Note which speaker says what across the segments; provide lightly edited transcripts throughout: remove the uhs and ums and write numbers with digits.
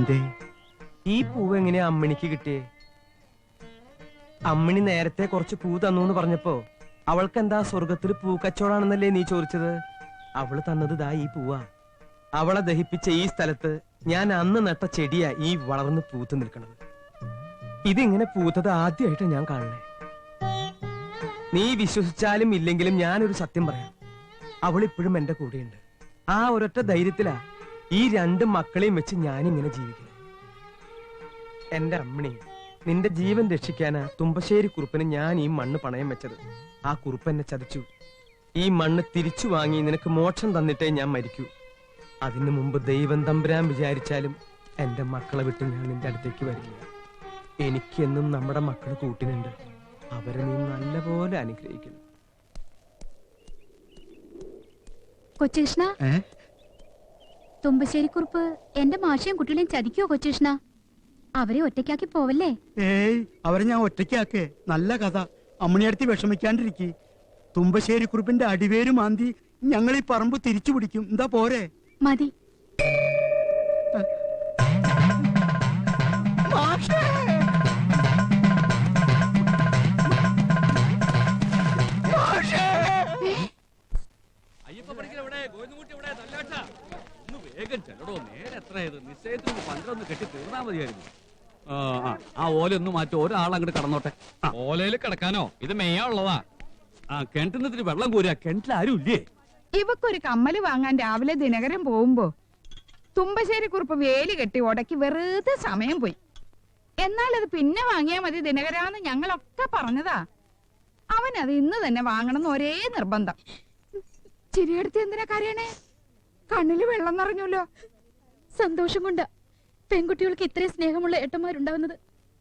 Speaker 1: എന്തേ?
Speaker 2: ഈ പൂവ് എങ്ങനെയാ അമ്മിണിക്ക് കിട്ടിയേ? അമ്മിണി നേരത്തെ കുറച്ച് പൂ തന്നു പറഞ്ഞപ്പോ അവൾക്ക് എന്താ സ്വർഗത്തിൽ പൂ കച്ചവടാണെന്നല്ലേ നീ ചോദിച്ചത്? അവള് തന്നത് ദാ ഈ പൂവാ. അവളെ ദഹിപ്പിച്ച ഈ സ്ഥലത്ത് ഞാൻ അന്ന് നട്ട ചെടിയാ ഈ വളർന്ന് പൂത്ത് നിൽക്കണത്. ഇതിങ്ങനെ പൂത്തത് ആദ്യമായിട്ട് ഞാൻ കാണണേ. നീ വിശ്വസിച്ചാലും ഇല്ലെങ്കിലും ഞാനൊരു സത്യം പറയാം. അവളിപ്പോഴും എന്റെ കൂടെയുണ്ട്. ആ ഒരൊറ്റ ധൈര്യത്തിലാ ഈ 2 മക്കളെയും വെച്ച് ഞാനിങ്ങനെ ജീവിക്കുന്നത്. എന്റെ അമ്മിണി, നിന്റെ ജീവൻ രക്ഷിക്കാനാ തുമ്പശ്ശേരി കുറുപ്പിന് ഞാൻ ഈ മണ്ണ് പണയം വെച്ചത്. ആ കുറുപ്പ് എന്നെ ചതിച്ചു. ഈ മണ്ണ് തിരിച്ചു വാങ്ങി നിനക്ക് മോക്ഷം തന്നിട്ടേ ഞാൻ മരിക്കൂ. അതിനു മുമ്പ് ദൈവം തമ്പുരാൻ വിചാരിച്ചാലും എന്റെ മക്കളെ വിട്ട് ഞാൻ നിന്റെ അടുത്തേക്ക് വരില്ല. എനിക്കെന്നും നമ്മുടെ മക്കൾ കൂട്ടിനുണ്ട്. അവരെ നീ നല്ലപോലെ അനുഗ്രഹിക്കണം.
Speaker 3: കൊച്ചുകൃഷ്ണ, തുമ്പശ്ശേരി കുറുപ്പ് എന്റെ മാഷയും കുട്ടികളെയും ചതിക്കോ കൊച്ചുകൃഷ്ണ? അവരെ ഒറ്റയ്ക്കാക്കി പോവല്ലേ?
Speaker 1: ഏയ്, അവരെ ഞാൻ ഒറ്റയ്ക്കാക്കേ. നല്ല കഥ. അമ്മണിയടുത്ത് വിഷമിക്കാണ്ടിരിക്കി. തുമ്പശ്ശേരി കുറുപ്പിന്റെ അടിവേര് മാന്തി ഞങ്ങൾ ഈ പറമ്പ് തിരിച്ചു പിടിക്കും. എന്താ പോരെ?
Speaker 3: മതി.
Speaker 4: ആ ഓലൊന്നും മാറ്റി ഒരാളങ്ങോട്ട് കടന്നോട്ടെ.
Speaker 5: ഓലയില് കിടക്കാനോ? ഇത് മെയ്യാനുള്ളതാ.
Speaker 4: കിണറ്റിന് വെള്ളം കോരുക. കിണറ്റിൽ ആരും ഇല്ലേ?
Speaker 6: ഇവക്കൊരു കമ്മല് വാങ്ങാൻ രാവിലെ ദിനകരൻ പോകുമ്പോ തുമ്പശ്ശേരി കുറുപ്പ് വേലി കെട്ടി ഉടക്കി വെറുതെ സമയം പോയി. എന്നാൽ അത് പിന്നെ വാങ്ങിയാ മതി ദിനകരാന്ന് ഞങ്ങളൊക്കെ പറഞ്ഞതാ. അവനത് ഇന്ന് തന്നെ വാങ്ങണമെന്ന് ഒരേ നിർബന്ധം. ചിരിയെടുത്ത് എന്തിനാ കരയണേ? കണ്ണില് വെള്ളം നിറഞ്ഞല്ലോ.
Speaker 3: സന്തോഷം കൊണ്ട് പെൺകുട്ടികൾക്ക് ഇത്രയും സ്നേഹമുള്ള ഏട്ടന്മാരുണ്ടാവുന്നത്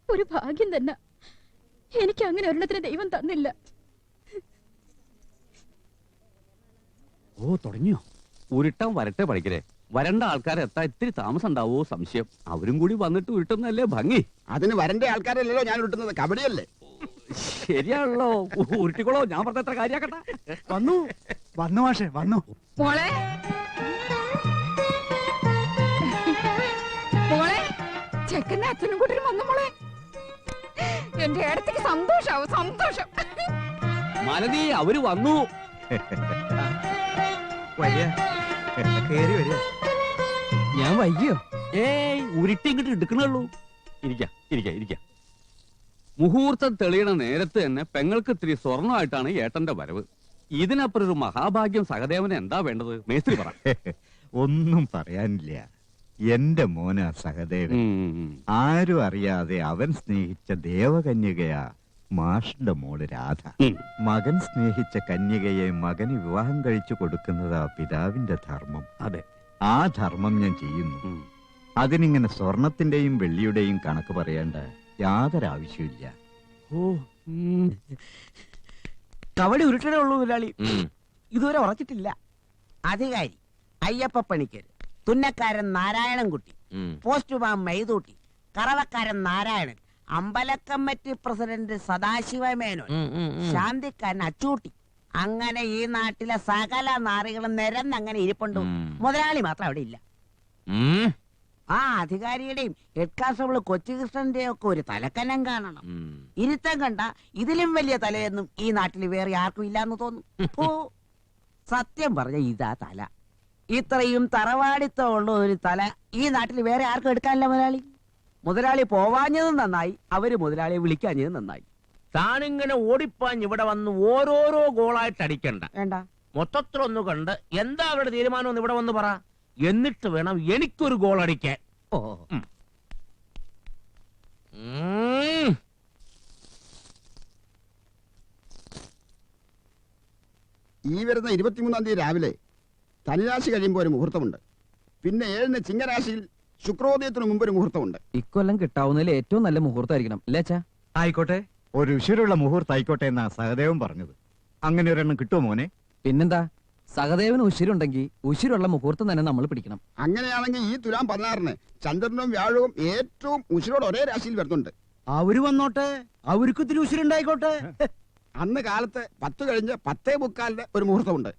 Speaker 3: ഒരു ഭാഗ്യം തന്നെ. എനിക്ക് അങ്ങനെ ഒരെണ്ണത്തിന് ദൈവം തന്നില്ല.
Speaker 4: ഓ, തുടങ്ങിയോ? ഉരുട്ടം വരട്ടെ പഠിക്കലേ. വരണ്ട ആൾക്കാരെ എത്താൻ ഇത്തിരി താമസം ഉണ്ടാവോ സംശയം. അവരും കൂടി വന്നിട്ട് ഉരുട്ടുന്നല്ലേ ഭംഗി.
Speaker 7: അതിന് വരണ്ട ആൾക്കാരല്ലല്ലോ ഞാൻ ഉരുട്ടുന്നത്, കബഡിയല്ലേ?
Speaker 4: ശരിയാണല്ലോ, ഉരുട്ടിക്കോളോ. ഞാൻ പറഞ്ഞ എത്ര കാര്യാക്കട്ടെ.
Speaker 1: വന്നു വന്നു മാഷേ, വന്നു.
Speaker 6: മോളെ മോളെ, ചെക്കന്റെ അച്ഛനും കൂട്ടരും വന്നു മോളെ. എന്റെ ഇടത്തേക്ക് സന്തോഷാവും, സന്തോഷം.
Speaker 4: മലതി, അവര് വന്നു.
Speaker 2: ഞാൻ വൈകിയോ?
Speaker 4: ഏയ്, ഉരുട്ടി ഇങ്ങോട്ട് എടുക്കണുള്ളൂ. ഇരിക്ക. മുഹൂർത്തം തെളിയണ നേരത്ത് തന്നെ പെങ്ങൾക്ക് ഇത്തിരി സ്വർണ്ണമായിട്ടാണ് ഏട്ടന്റെ വരവ്. ഇതിനപ്പുറം ഒരു മഹാഭാഗ്യം സഹദേവന് എന്താ വേണ്ടത്? മേസ്ത്രി പറ.
Speaker 8: ഒന്നും പറയാനില്ല. എന്റെ മോന സഹദേവൻ. ആരും അറിയാതെ അവൻ സ്നേഹിച്ച ദേവകന്യകയാ മാഷിന്റെ മോള് രാധ. മകൻ സ്നേഹിച്ച കന്യകയെ മകന് വിവാഹം കഴിച്ചു കൊടുക്കുന്നതാ പിതാവിന്റെ ധർമ്മം.
Speaker 4: അതെ,
Speaker 8: ആ ധർമ്മം ഞാൻ ചെയ്യുന്നു. അതിനിങ്ങനെ സ്വർണത്തിന്റെയും വെള്ളിയുടെയും കണക്ക് പറയേണ്ട യാതൊരു ആവശ്യമില്ല.
Speaker 2: കവടി ഉരുട്ടണേ ഉള്ളൂ മുതലാളി. ഇതുവരെ ഉറച്ചിട്ടില്ല.
Speaker 9: അധികാരി അയ്യപ്പ പണിക്കര്, തുന്നക്കാരൻ നാരായണൻകുട്ടി, പോസ്റ്റ്മാൻ മൈതൂട്ടി, കറവക്കാരൻ നാരായണൻ, അമ്പലക്കമ്മിറ്റി പ്രസിഡന്റ് സദാശിവ മേനോൻ, ശാന്തിക്കാരൻ അച്ചൂട്ടി. അങ്ങനെ ഈ നാട്ടിലെ സകല നാറികളും നിരന്നങ്ങനെ ഇരിപ്പുണ്ടു. മുതലാളി മാത്രം അവിടെ ഇല്ല. ആ അധികാരിയുടെയും ഹെഡ് കോൺസ്റ്റബിൾ കൊച്ചുകൃഷ്ണന്റെയും ഒക്കെ ഒരു തലക്കനം കാണണം. ഇരുത്തം കണ്ട ഇതിലും വലിയ തലയൊന്നും ഈ നാട്ടിൽ വേറെ ആർക്കും ഇല്ലാന്ന് തോന്നും. ഓ, സത്യം പറഞ്ഞ ഇതാ തല. ഇത്രയും തറവാടിത്തമുള്ള ഒരു തല ഈ നാട്ടിൽ വേറെ ആർക്കും എടുക്കാനില്ല മുതലാളി. മുതലാളി പോവാഞ്ഞതും നന്നായി, അവര് മുതലാളിയെ വിളിക്കാഞ്ഞതും നന്നായി.
Speaker 10: താനിങ്ങനെ ഓടിപ്പാഞ്ഞ് ഇവിടെ വന്ന് ഓരോരോ ഗോളായിട്ട് അടിക്കണ്ട.
Speaker 9: വേണ്ട,
Speaker 10: മൊത്തത്തിലൊന്നു കണ്ട് എന്താ അവരുടെ തീരുമാനം എന്ന് ഇവിടെ വന്ന് പറ. എന്നിട്ട് വേണം എനിക്കൊരു ഗോൾ അടിക്കാൻ.
Speaker 9: ഓ,
Speaker 7: ഈ വരുന്ന 23-ാം തീയതി രാവിലെ തനിരാശി കഴിയുമ്പോൾ ഒരു മുഹൂർത്തമുണ്ട്. പിന്നെ 7-ന് ചിങ്ങരാശിയിൽ ശുക്രോദയത്തിന് മുമ്പ് ഒരു മുഹൂർത്തമുണ്ട്.
Speaker 2: ഇക്കൊല്ലം കിട്ടാവുന്നതിൽ ഏറ്റവും നല്ല മുഹൂർത്തമായിരിക്കണം അല്ലേ അച്ഛാ? ആയിക്കോട്ടെ.
Speaker 8: ഒരു ഉശിരുള്ള മുഹൂർത്തം ആയിക്കോട്ടെ എന്നാ സഹദേവൻ പറഞ്ഞത്. അങ്ങനെ ഒരെണ്ണം കിട്ടുമോ മോനെ?
Speaker 2: പിന്നെന്താ, സഹദേവന് ഉശിരുണ്ടെങ്കിൽ ഉശിരുള്ള മുഹൂർത്തം തന്നെ നമ്മൾ പിടിക്കണം.
Speaker 7: അങ്ങനെയാണെങ്കിൽ ഈ തുലാം 16-ന് ചന്ദ്രനും വ്യാഴവും ഏറ്റവും ഉശിരോട് ഒരേ രാശിയിൽ വരുന്നുണ്ട്.
Speaker 1: അവര് വന്നോട്ടെ, അവർക്ക് ഇത്തിരി ഉശിരുണ്ടായിക്കോട്ടെ.
Speaker 7: അന്ന് കാലത്ത് 10 കഴിഞ്ഞ് 10:45 ഒരു മുഹൂർത്തമുണ്ട്.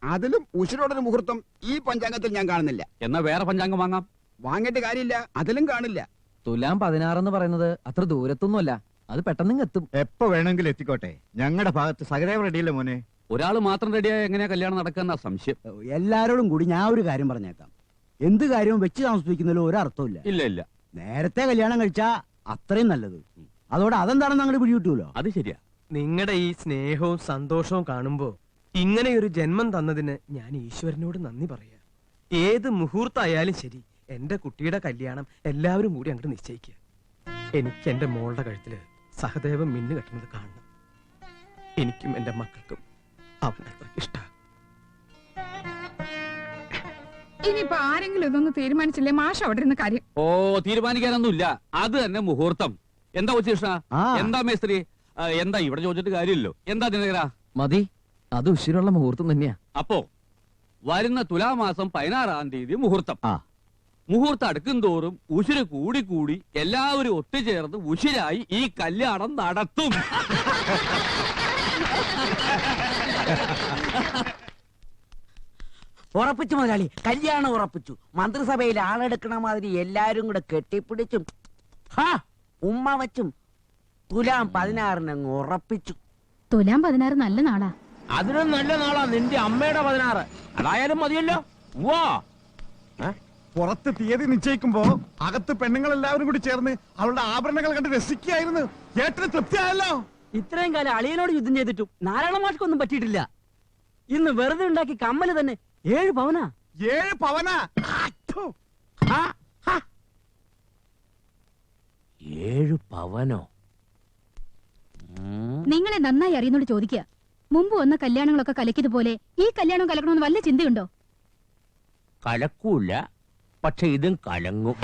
Speaker 7: അതിലും ഉശിരോടൊരു മുഹൂർത്തം ഈ പഞ്ചാംഗത്തിൽ ഞാൻ കാണുന്നില്ല.
Speaker 4: എന്നാ വേറെ പഞ്ചാംഗം വാങ്ങാം.
Speaker 7: വാങ്ങിയിട്ട് കാര്യമില്ല, അതിലും കാണില്ല.
Speaker 2: തുലാം 16 എന്ന് പറയുന്നത് അത്ര ദൂരത്തൊന്നുമല്ല, അത് പെട്ടെന്ന് എത്തും.
Speaker 8: എപ്പോ വേണമെങ്കിലും എത്തിക്കോട്ടെ, ഞങ്ങളുടെ ഭാഗത്ത് സഹദേവ റെഡിയല്ലേ മോനെ.
Speaker 4: ഒരാൾ മാത്രം റെഡിയായ എങ്ങനെയാ കല്യാണം നടക്കുന്ന സംശയം.
Speaker 1: എല്ലാരോടും കൂടി ഞാൻ ഒരു കാര്യം പറഞ്ഞേക്കാം. എന്ത് കാര്യവും വെച്ച് താമസിപ്പിക്കുന്നതിൽ ഒരർത്ഥമില്ല.
Speaker 4: ഇല്ല ഇല്ല,
Speaker 1: നേരത്തെ കല്യാണം കഴിച്ചാ അത്രയും നല്ലത്. അതോടെ അതെന്താണെന്ന് അങ്ങോട്ട് പിടികിട്ടൂലോ.
Speaker 4: അത് ശരിയാ.
Speaker 2: നിങ്ങളുടെ ഈ സ്നേഹവും സന്തോഷവും കാണുമ്പോ ഇങ്ങനെ ഒരു ജന്മം തന്നതിന് ഞാൻ ഈശ്വരനോട് നന്ദി പറയാ. ഏത് മുഹൂർത്തായാലും ശരി, എന്റെ കുട്ടിയുടെ കല്യാണം എല്ലാവരും കൂടി അങ്ങോട്ട് നിശ്ചയിക്കുക. എനിക്ക് എന്റെ മോളുടെ കഴുത്തില് സഹദേവം മിന്നു കെട്ടുന്നത് കാണണം. എനിക്കും എന്റെ മക്കൾക്കും അവനെ ഇഷ്ട.
Speaker 6: ഇനിയിപ്പോ ആരെങ്കിലും ഇതൊന്നും തീരുമാനിച്ചില്ലേ മാഷ് അവിടെ ഇരുന്ന് കാര്യം?
Speaker 4: ഓ, തീരുമാനിക്കാനൊന്നുമില്ല, അത് തന്നെ മുഹൂർത്തം. എന്താ ഉച്ചകൃഷ്ണ, എന്താ മേസ്ത്രി, എന്താ ഇവിടെ ചോദിച്ചിട്ട് കാര്യമില്ലല്ലോ. എന്താ ദിനകര?
Speaker 2: മതി, അത് ഉശിരുള്ള മുഹൂർത്തം തന്നെയാ.
Speaker 4: അപ്പോ വരുന്ന തുലാമാസം 16-ാം തീയതി മുഹൂർത്തം. മുഹൂർത്തം അടുക്കും തോറും ഉശിര് കൂടി കൂടി എല്ലാവരും ഒത്തുചേർന്ന് ഉശിരായി ഈ കല്യാണം നടത്തും.
Speaker 9: ഉറപ്പിച്ചു മുതലാളി, കല്യാണം ഉറപ്പിച്ചു. മന്ത്രിസഭയിൽ ആളെടുക്കണ മാതിരി എല്ലാരും കൂടെ കെട്ടിപ്പിടിച്ചും ഉമ്മ വച്ചും തുലാം 16 അങ്ങ് ഉറപ്പിച്ചു.
Speaker 3: തുലാം 16 നല്ല നാളാ.
Speaker 10: അതിനും നല്ല നാളാ നിന്റെ അമ്മയുടെ 16. അതായാലും മതിയല്ലോ. വാ,
Speaker 11: പുറത്ത് തീയതി നിശ്ചയിക്കുമ്പോ അകത്ത് പെണ്ണുങ്ങൾ എല്ലാവരും കൂടി ചേർന്ന് അവളുടെ ആഭരണങ്ങൾ കണ്ട് രസിക്കുകയായിരുന്നു. ഏട്ടന് തൃപ്തിയായല്ലോ.
Speaker 12: ഇത്രയും കാലം അളിയനോട് യുദ്ധം ചെയ്തിട്ടും നാരായണ മാഷ്ക്കൊന്നും പറ്റിയിട്ടില്ല. ഇന്ന് വെറുതെ ഉണ്ടാക്കി കമ്മല് തന്നെ 7 പവനാ.
Speaker 11: 7 പവനാ?
Speaker 10: 7 പവനോ?
Speaker 3: നിങ്ങളെ നന്നായി അറിയുന്നോട് ചോദിക്കുക. മുമ്പ് വന്ന കല്യാണങ്ങളൊക്കെ കലക്കിയതുപോലെ ഈ കല്യാണം കലക്കണമെന്ന് വല്ല ചിന്തയുണ്ടോ?
Speaker 10: കലക്കൂല, പക്ഷെ ഇതും കലങ്ങും.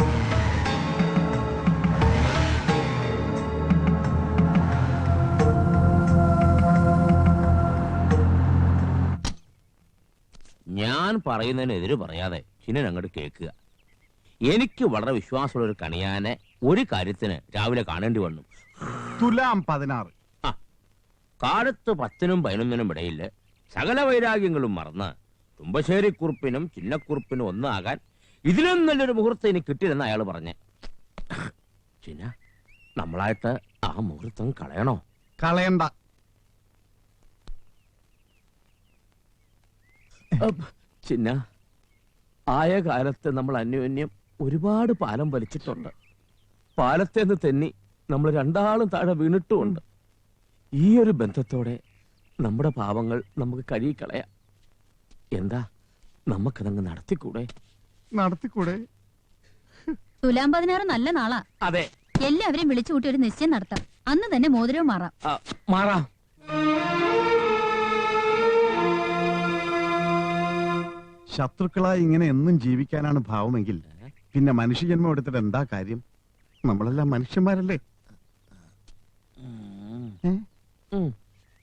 Speaker 10: ഞാൻ പറയുന്നതിനെതിര് പറയാതെ ചിന്നൻ അങ്ങോട്ട് കേൾക്കുക. എനിക്ക് വളരെ വിശ്വാസമുള്ള ഒരു കണിയാനെ ഒരു കാര്യത്തിന് രാവിലെ കാണേണ്ടി വന്നു.
Speaker 11: തുലാം 16.
Speaker 10: കാലത്ത് 10-നും 11-നും ഇടയിൽ സകല വൈരാഗ്യങ്ങളും മറന്ന് തുമ്പശ്ശേരിക്കുറുപ്പിനും ചിന്നക്കുറുപ്പിനും ഒന്നാകാൻ ഇതിലും നല്ലൊരു മുഹൂർത്തം എനിക്ക് കിട്ടില്ലെന്ന് അയാൾ പറഞ്ഞേ. ചിന്ന, നമ്മളായിട്ട് ആ മുഹൂർത്തം കളയണോ?
Speaker 11: കളയണ്ട.
Speaker 10: ചിന്ന, ആയ കാലത്ത് നമ്മൾ അന്യോന്യം ഒരുപാട് പാലം വലിച്ചിട്ടുണ്ട്. പാലത്തേന്ന് തെന്നി നമ്മൾ രണ്ടാളും താഴെ വീണിട്ടുമുണ്ട്. ഈ ഒരു ബന്ധത്തോടെ നമ്മുടെ പാവങ്ങൾ നമുക്ക് കഴുകിക്കളയാം. എന്താ, നമുക്കതങ്ങ് നടത്തിക്കൂടെ?
Speaker 11: നടത്തിക്കൂടെ?
Speaker 3: തുലാം 16 നല്ല നാളാ.
Speaker 10: അതെ,
Speaker 3: എല്ലാവരെയും വിളിച്ചു കൂട്ടി ഒരു നിശ്ചയം നടത്താം. അന്ന് തന്നെ മോതിരവും മാറാം.
Speaker 10: മാറാം.
Speaker 11: ശത്രുക്കളായി ഇങ്ങനെ എന്നും ജീവിക്കാനാണ് ഭാവമെങ്കിൽ പിന്നെ മനുഷ്യജന്മം എടുത്തിട്ട് എന്താ കാര്യം? നമ്മളെല്ലാം മനുഷ്യന്മാരല്ലേ?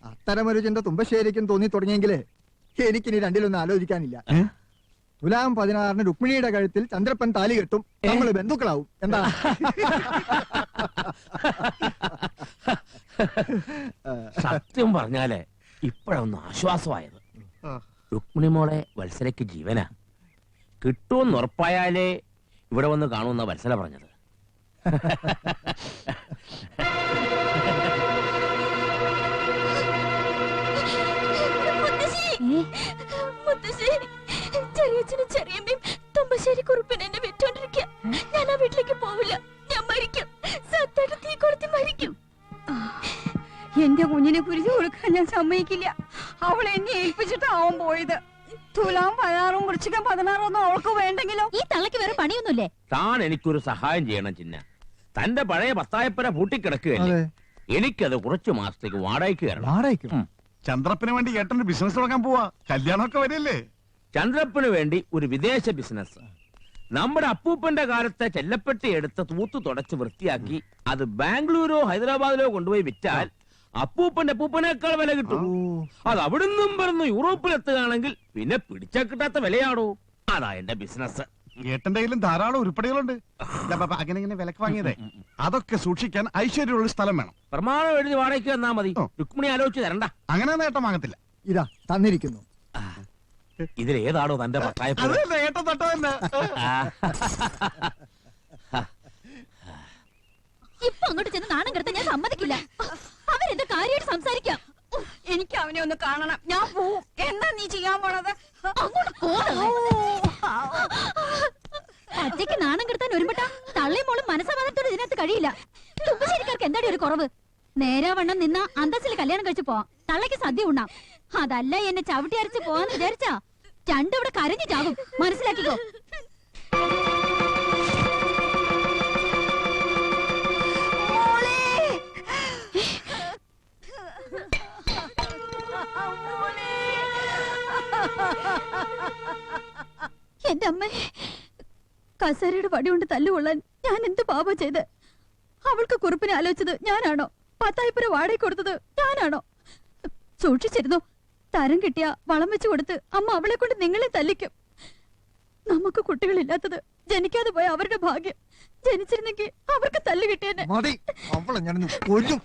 Speaker 13: അത്തരമൊരു ചിന്ത തുമ്പശ്ശേരിക്കും തോന്നി തുടങ്ങിയെങ്കില് എനിക്കിനി രണ്ടിലൊന്നും ആലോചിക്കാനില്ല. തുലാം 16 രുക്മിണിയുടെ കഴുത്തിൽ ചന്ദ്രപ്പൻ താലി കെട്ടും. നമ്മള് ബന്ധുക്കളാവും. എന്താ?
Speaker 10: സത്യം പറഞ്ഞാലേ ഇപ്പോഴൊന്ന് ആശ്വാസമായത്. രുക്മിണി മോളെ വത്സലയ്ക്ക് ജീവനാ. കിട്ടുമെന്ന് ഉറപ്പായാലേ ഇവിടെ വന്ന് കാണുമെന്ന വത്സല പറഞ്ഞത്.
Speaker 3: തുമ്പശ്ശേരി കുറുപ്പിന് എന്നെ വിറ്റോണ്ടിരിക്കുക. ഞാൻ ആ വീട്ടിലേക്ക് പോവില്ല. ഞാൻ മരിക്കും. സത്തായിട്ട് തീ കൊടുത്ത് മരിക്കും.
Speaker 6: എന്റെ കുഞ്ഞിനെ കുരിശു കൊടുക്കാൻ ഞാൻ സമ്മതിക്കില്ല. അവൾ എന്നെ ഏൽപ്പിച്ചിട്ടാവും പോയത്. തുലാം 16 വൃശ്ചികം 16 ഒന്നും അവൾക്ക് വേണ്ടെങ്കിലോ?
Speaker 3: ഈ തള്ളക്ക് വേറെ പണിയൊന്നുമില്ലേ?
Speaker 10: താൻ എനിക്കൊരു സഹായം ചെയ്യണം ചിന്ന. തന്റെ പഴയ പത്തായപ്പര പൂട്ടിക്കിടക്കുകയല്ലേ. എനിക്കത് കുറച്ചു മാസത്തേക്ക് വാടകയ്ക്ക് തരണം.
Speaker 11: ചന്ദ്രപ്പന് വേണ്ടി ഏട്ടന് ബിസിനസ് തുടങ്ങാൻ പോവാ. കല്യാണമൊക്കെ വരില്ലേ?
Speaker 10: ചന്ദ്രപ്പന് വേണ്ടി ഒരു വിദേശ ബിസിനസ്. നമ്മുടെ അപ്പൂപ്പന്റെ കാലത്തെ ചെല്ലപ്പെട്ടി എടുത്ത് തൂത്തു തുടച്ച് വൃത്തിയാക്കി അത് ബാംഗ്ലൂരോ ഹൈദരാബാദിലോ കൊണ്ടുപോയി വിറ്റാൽ അപ്പൂപ്പന്റെ അപ്പൂപ്പനേക്കാൾ വില കിട്ടും. അത് അവിടുന്നും പറഞ്ഞ് യൂറോപ്പിലെത്തുകയാണെങ്കിൽ പിന്നെ പിടിച്ചാ കിട്ടാത്ത വിലയാണോ? അതാ എന്റെ ബിസിനസ്.
Speaker 11: ഏട്ടന്റെ കയ്യിലും ധാരാളം ഉരുപ്പടികളുണ്ട്. അങ്ങനെ ഇങ്ങനെ വിലക്ക് വാങ്ങിയതേ. അതൊക്കെ സൂക്ഷിക്കാൻ ഐശ്വര്യമുള്ള സ്ഥലം വേണം.
Speaker 10: പ്രമാണം എഴുതി വാടകയ്ക്ക് തന്നാ മതി. രുക്മിണി ആലോചിച്ച് തരണ്ട.
Speaker 11: അങ്ങനെ നേട്ടം വാങ്ങത്തില്ല.
Speaker 13: ഇതാ തന്നിരിക്കുന്നു.
Speaker 10: ഇതിലേതാണോ തന്റെ പത്തായപ്പുര?
Speaker 11: ഏട്ടൻ തൊട്ട തന്നെ.
Speaker 3: ഇപ്പൊ അങ്ങോട്ട് ചെന്ന് നാണം കിടത്താൻ ഞാൻ സമ്മതിക്കില്ല. അവരെന്താ കാര്യമായിട്ട് സംസാരിക്കാം.
Speaker 6: എനിക്ക് അവനെ ഒന്ന് കാണണം. ഞാൻ പോവും. എന്താ നീ ചെയ്യാൻ പോണത്?
Speaker 3: അങ്ങോട്ട് പോണേ. ഒറ്റയ്ക്ക് നാണം കിടത്താൻ ഒരുമ്പെട്ട തള്ളിയും മോളും മനസ്സമാധാനത്തോടെ ഇതിനകത്ത് കഴിയില്ല. തുമ്പശ്ശേരിക്കാർക്ക് എന്താടി ഒരു കുറവ്? നേരാവണ്ണം നിന്ന അന്തസ്സിൽ കല്യാണം കഴിച്ചു പോവാം. തള്ളയ്ക്ക് സദ്യ ഉണ്ണാം. അതല്ല എന്നെ ചവിട്ടി അരച്ച് പോവാന്ന് വിചാരിച്ചാ രണ്ടും ഇവിടെ കരഞ്ഞു ചാകും. മനസ്സിലാക്കിക്കോ. എന്റെ അമ്മ കസേരയുടെ വടി കൊണ്ട് തല്ലുകൊള്ളാൻ ഞാൻ എന്ത് പാപം ചെയ്ത്? അവൾക്ക് കുറിപ്പിനെ ആലോചിച്ചത് ഞാനാണോ? പത്തായിപ്പുര വാടക കൊടുത്തത് ഞാനാണോ? സൂക്ഷിച്ചിരുന്നു. തരം കിട്ടിയ വളം വെച്ച് കൊടുത്ത് അമ്മ അവളെ കൊണ്ട് നിങ്ങളെ തല്ലിക്കും. നമുക്ക് കുട്ടികളില്ലാത്തത് ജനിക്കാതെ പോയ അവരുടെ ഭാഗ്യം. ജനിച്ചിരുന്നെങ്കിൽ അവർക്ക് തല്ല് കിട്ടിയെന്നെ.
Speaker 13: അവളെ ഞാനൊന്ന് കൊല്ലും.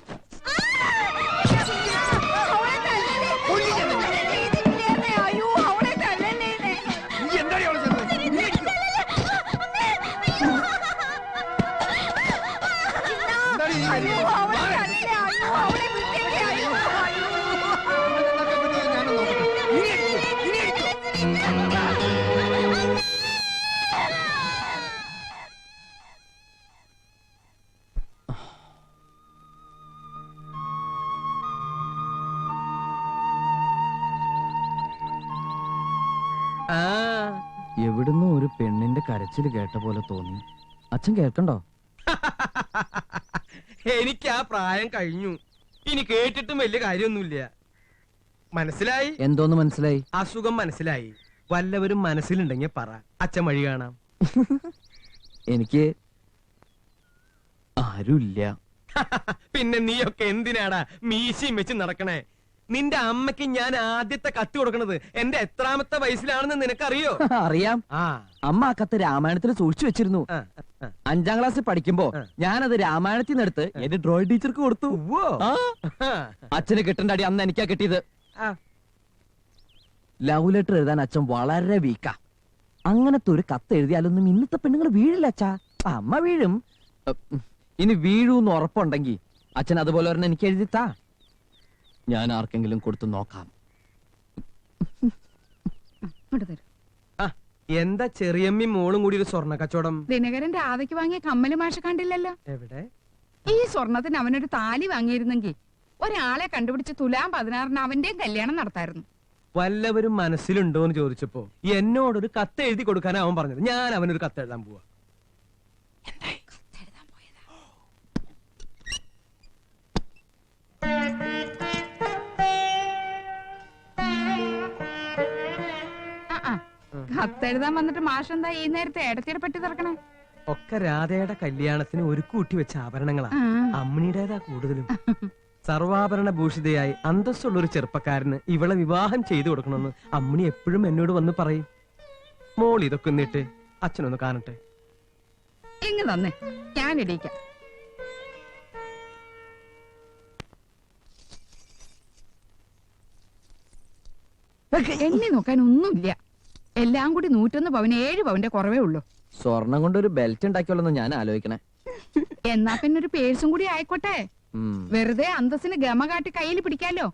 Speaker 12: എവിടുന്ന് ഒരു പെണ്ണിന്റെ കരച്ചിൽ കേട്ട പോലെ തോന്നി. അച്ഛൻ കേൾക്കണ്ടോ?
Speaker 2: എനിക്ക് ആ പ്രായം കഴിഞ്ഞു. ഇനി കേട്ടിട്ടും വലിയ കാര്യമൊന്നുമില്ല. മനസ്സിലായി?
Speaker 12: എന്തോന്ന് മനസ്സിലായി?
Speaker 2: അസുഖം മനസ്സിലായി. വല്ലവരും മനസ്സിലുണ്ടെങ്കിൽ പറ, അച്ഛൻ വഴി കാണാം.
Speaker 12: എനിക്ക് ആരുമില്ല.
Speaker 2: പിന്നെ നീയൊക്കെ എന്തിനാടാ മീശയും വെച്ച് നടക്കണേ? നിന്റെ അമ്മയ്ക്ക് ഞാൻ ആദ്യത്തെ കത്ത് കൊടുക്കണത് എന്റെ എത്രാമത്തെ വയസ്സിലാണെന്ന് നിനക്കറിയോ?
Speaker 12: അറിയാം. അമ്മ ആ കത്ത് രാമായണത്തിൽ സൂക്ഷിച്ചു വെച്ചിരുന്നു. 5ാം ക്ലാസ്സിൽ പഠിക്കുമ്പോ ഞാനത് രാമായണത്തിൽ നിന്ന് എടുത്ത് എന്റെ ഡ്രോയിങ് ടീച്ചർക്ക് കൊടുത്തു. അച്ഛന് കിട്ടേണ്ട അടി അന്ന് എനിക്കാ കിട്ടിയത്. ലവ് ലെറ്റർ എഴുതാൻ അച്ഛൻ വളരെ വീക്കാ. അങ്ങനത്തെ ഒരു കത്ത് എഴുതിയാലൊന്നും ഇന്നത്തെ പെണ്ണുങ്ങൾ വീഴില്ല അച്ഛാ. അമ്മ വീഴും. ഇനി വീഴൂന്ന് ഉറപ്പുണ്ടെങ്കിൽ അച്ഛൻ അതുപോലെ ഒരെണ്ണം എനിക്ക് എഴുതിത്താ. ഞാൻ ആർക്കെങ്കിലും കൊടുത്തു നോക്കാം.
Speaker 2: എന്താ ചെറിയമ്മി മോളും കൂടി ഒരു സ്വർണ്ണ കച്ചവടം?
Speaker 6: ദിനകരൻ രാധയ്ക്ക് വാങ്ങിയ കമ്മല് മാഷ കണ്ടില്ലല്ലോ.
Speaker 2: എവിടെ?
Speaker 6: ഈ സ്വർണത്തിന് അവനൊരു താലി വാങ്ങിയിരുന്നെങ്കിൽ ഒരാളെ കണ്ടുപിടിച്ച് തുലാം 16-ന് അവന്റെയും കല്യാണം നടത്തായിരുന്നു.
Speaker 2: വല്ലവരും മനസ്സിലുണ്ടോന്ന് ചോദിച്ചപ്പോ എന്നോടൊരു കത്ത് എഴുതി കൊടുക്കാനാ അവൻ പറഞ്ഞത്. ഞാൻ അവനൊരു കത്ത് എഴുതാൻ പോവാ.
Speaker 6: കത്തെഴുതാൻ വന്നിട്ട് മാഷെന്താ ഈ നേരത്തെ ഏടത്തിയുടെ പെട്ടി തുറക്കണേ?
Speaker 2: ഒക്കെ രാധയുടെ കല്യാണത്തിന് ഒരു കൂട്ടി വെച്ച ആഭരണങ്ങളാ. അമ്മിണിയുടേതാ കൂടുതലും. സർവാഭരണ ഭൂഷിതയായി അന്തസ്സുള്ള ഒരു ചെറുപ്പക്കാരന് ഇവളെ വിവാഹം ചെയ്തു കൊടുക്കണമെന്ന് അമ്മിണി എപ്പോഴും എന്നോട് വന്ന് പറയും. മോൾ ഇതൊക്കെ എന്നിട്ട് അച്ഛനൊന്ന് കാണട്ടെ.
Speaker 6: ഇങ്ങ് തന്നെ, ഞാൻ ഇടിക്കാം. എണ്ണി നോക്കാൻ ഒന്നുമില്ല. എല്ലാം കൂടി 101 പവന് 7 പവന്റെ കുറവേ ഉള്ളൂ.
Speaker 12: സ്വർണം കൊണ്ട് ഒരു ബെൽറ്റ് ഉണ്ടാക്കിയോളെന്ന് ഞാൻ ആലോചിക്കണേ.
Speaker 6: എന്നാ പിന്നെ ഒരു പേഴ്സും കൂടി ആയിക്കോട്ടെ. വെറുതെ അന്തസ്സിന് ഗമ കാട്ടി കയ്യിൽ പിടിക്കാലോ.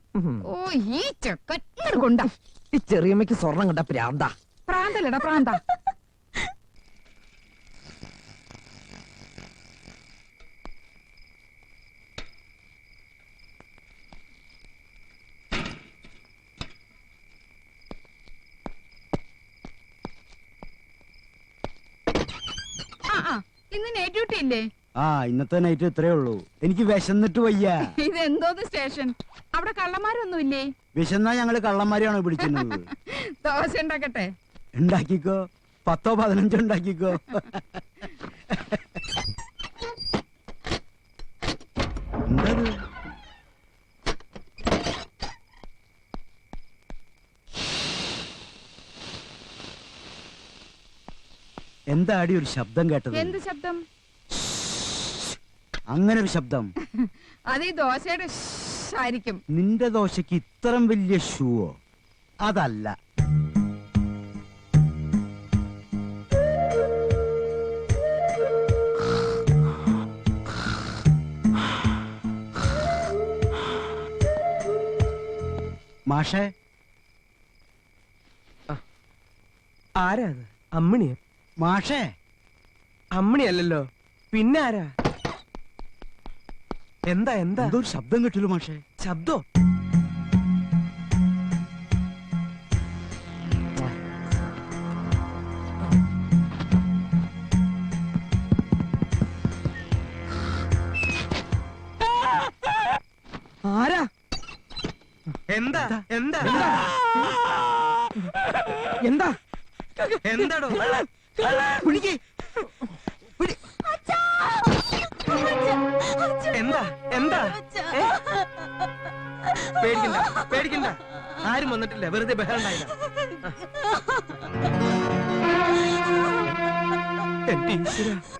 Speaker 6: ഓ ഈ ചെക്കൻ കൊണ്ടാ.
Speaker 12: ഈ ചെറിയമ്മയ്ക്ക് സ്വർണം കണ്ട പ്രാന്ത.
Speaker 6: പ്രാന്തല്ലടാ പ്രാന്ത. ഇന്ന് നൈറ്റ് ഡ്യൂട്ടി ഇല്ലേ?
Speaker 1: ഇന്നത്തെ നൈറ്റ് ഇത്രേ ഉള്ളൂ. എനിക്ക് വിശന്നിട്ട് വയ്യ.
Speaker 6: ഇതെന്തോന്ന് സ്റ്റേഷൻ? അവിടെ കള്ളന്മാരൊന്നും ഇല്ലേ?
Speaker 1: വിശന്നാ ഞങ്ങള് കള്ളന്മാരെയാണോ പിടിക്കുന്നത്?
Speaker 6: ദോശ ഉണ്ടാക്കട്ടെ?
Speaker 1: ഉണ്ടാക്കിക്കോ. 10 15 ഉണ്ടാക്കിക്കോ. എന്തത്? എന്താടി ഒരു ശബ്ദം കേട്ടത്?
Speaker 6: എന്ത് ശബ്ദം?
Speaker 1: അങ്ങനെ ഒരു ശബ്ദം.
Speaker 6: അത് ഈ ദോശയുടെ ആയിരിക്കും.
Speaker 1: നിന്റെ ദോശക്ക് ഇത്രയും വലിയ ഷൂവോ? അതല്ല. മാഷേ
Speaker 2: ആരാ അത്? അമ്മിണിയോ?
Speaker 1: മാഷേ
Speaker 2: അമ്മിണിയല്ലല്ലോ, പിന്നെ ആരാ? എന്താ എന്താ?
Speaker 1: എന്തോ ഒരു ശബ്ദം കേട്ടില്ല മാഷേ.
Speaker 2: ശബ്ദോ? ആരാ? എന്താ എന്താ എന്താ എന്താടോ? പിടിക്ക്. എന്താ എന്താ? പേടിക്കണ്ട പേടിക്കണ്ട, ആരും വന്നിട്ടില്ല, വെറുതെ ബഹളം ഉണ്ടായില്ല. എന്റെ ഈശ്വരാ,